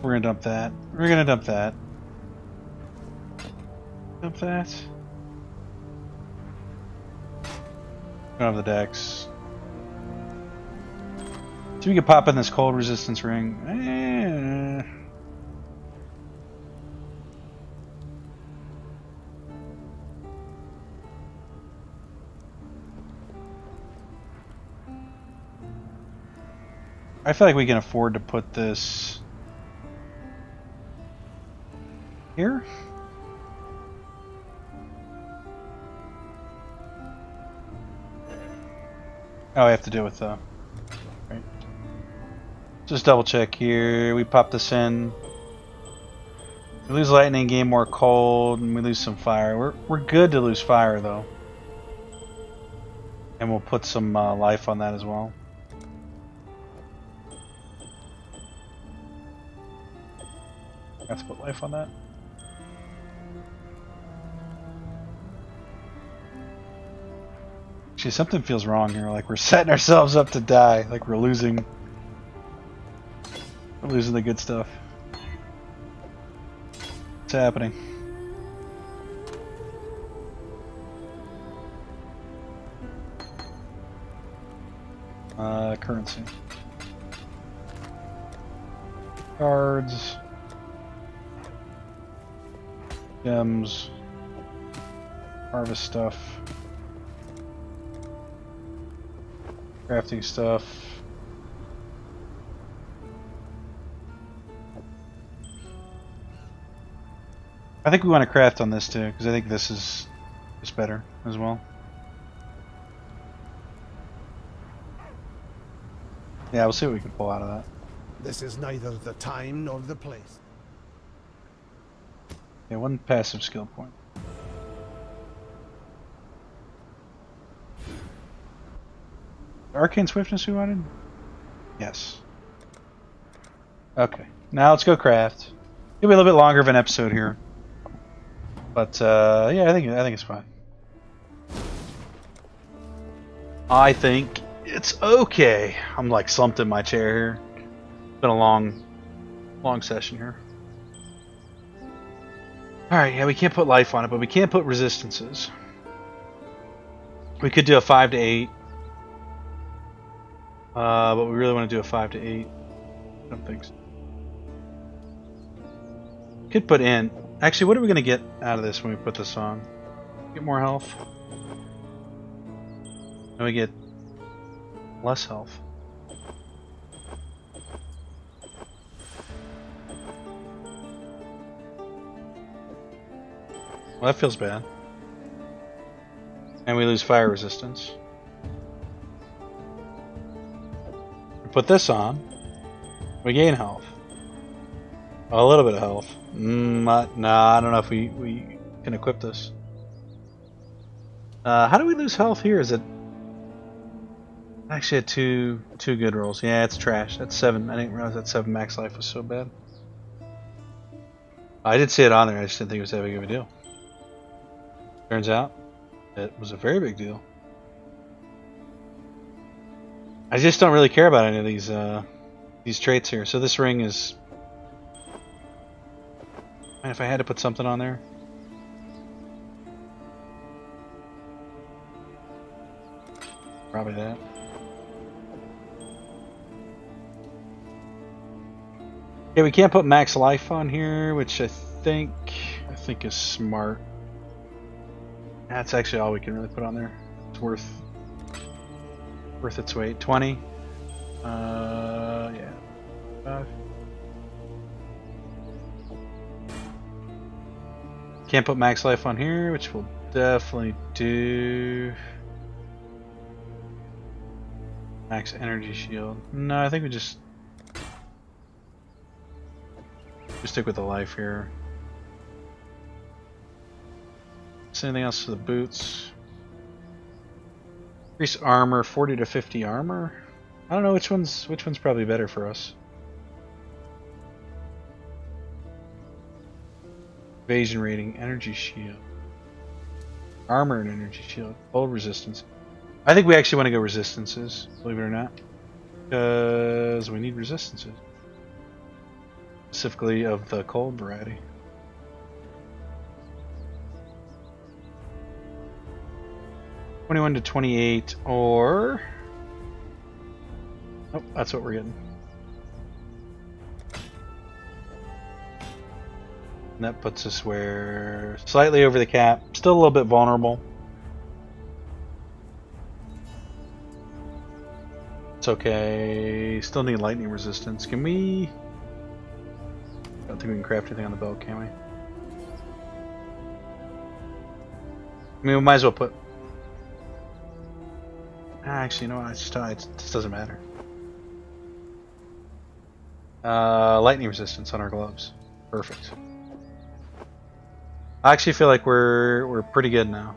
We're gonna dump that. We're gonna dump that. Dump that. Don't have the decks. So we could pop in this cold resistance ring. I feel like we can afford to put this here. Oh, I have to deal with right. Just double check here. We pop this in. We lose lightning, gain more cold, and we lose some fire. We're good to lose fire though, and we'll put some life on that as well. Have to put life on that. Actually, something feels wrong here. Like we're setting ourselves up to die. Like we're losing. We're losing the good stuff. What's happening? Currency. Cards. Gems. Harvest stuff. Crafting stuff. I think we want to craft on this too, because I think this is just better as well. Yeah, we'll see what we can pull out of that. This is neither the time nor the place. Yeah, one passive skill point. Arcane Swiftness we wanted? Yes. Okay. Now let's go craft. It'll be a little bit longer of an episode here. But yeah, I think it's fine. I think it's okay. I'm like slumped in my chair here. It's been a long session here. Alright, yeah, we can't put life on it, but we can put resistances. We could do a 5 to 8. But we really want to do a 5 to 8. I don't think so. Could put in. Actually, what are we going to get out of this when we put this on? Get more health. And we get less health. Well, that feels bad. And we lose fire resistance. We put this on. We gain health. A little bit of health. Nah, I don't know if we can equip this. How do we lose health here? Is it... Actually, I had two good rolls. Yeah, it's trash. That's 7. I didn't realize that 7 max life was so bad. I did see it on there. I just didn't think it was that big of a deal. Turns out, it was a very big deal. I just don't really care about any of these traits here. So this ring is... And if I had to put something on there... Probably that. Okay, we can't put max life on here, which I think is smart. That's actually all we can really put on there. It's worth its weight. 20. Yeah. 5. Can't put max life on here, which we'll definitely do. Max energy shield. No, I think we just stick with the life here. Is anything else for the boots? Increase armor, 40 to 50 armor. I don't know which one's probably better for us. Evasion rating, energy shield, armor and energy shield, cold resistance. I think we actually want to go resistances, believe it or not, because we need resistances, specifically of the cold variety. (21 to 28) or nope, that's what we're getting. And that puts us where slightly over the cap, still a little bit vulnerable. It's okay. Still need lightning resistance. Can we? I don't think we can craft anything on the boat, can we? I mean, we might as well put. Actually, you know what? It just doesn't matter. Lightning resistance on our gloves. Perfect. I actually feel like we're pretty good now,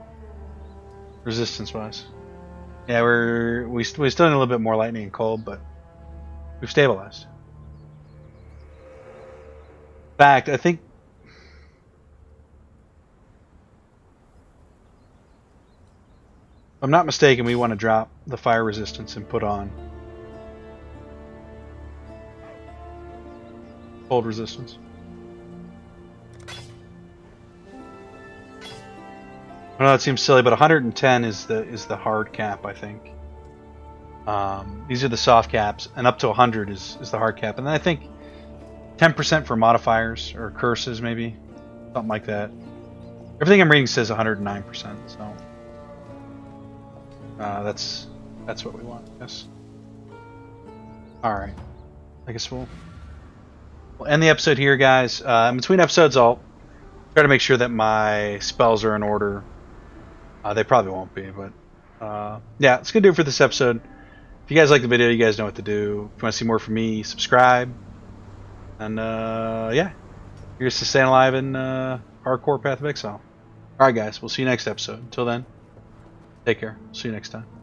resistance wise. Yeah, we still need a little bit more lightning and cold, but we've stabilized. In fact, I think if I'm not mistaken, we want to drop the fire resistance and put on cold resistance. I know that seems silly, but 110 is the hard cap, I think. These are the soft caps, and up to 100 is the hard cap. And then I think 10% for modifiers or curses, maybe something like that. Everything I'm reading says 109%, so that's what we want, I guess. All right, I guess we'll end the episode here, guys. In between episodes, I'll try to make sure that my spells are in order. They probably won't be, but yeah, it's gonna do it for this episode. If you guys like the video, you guys know what to do. If you want to see more from me, subscribe. And yeah, here's to staying alive in hardcore Path of Exile. Alright guys, we'll see you next episode. Until then, take care. See you next time.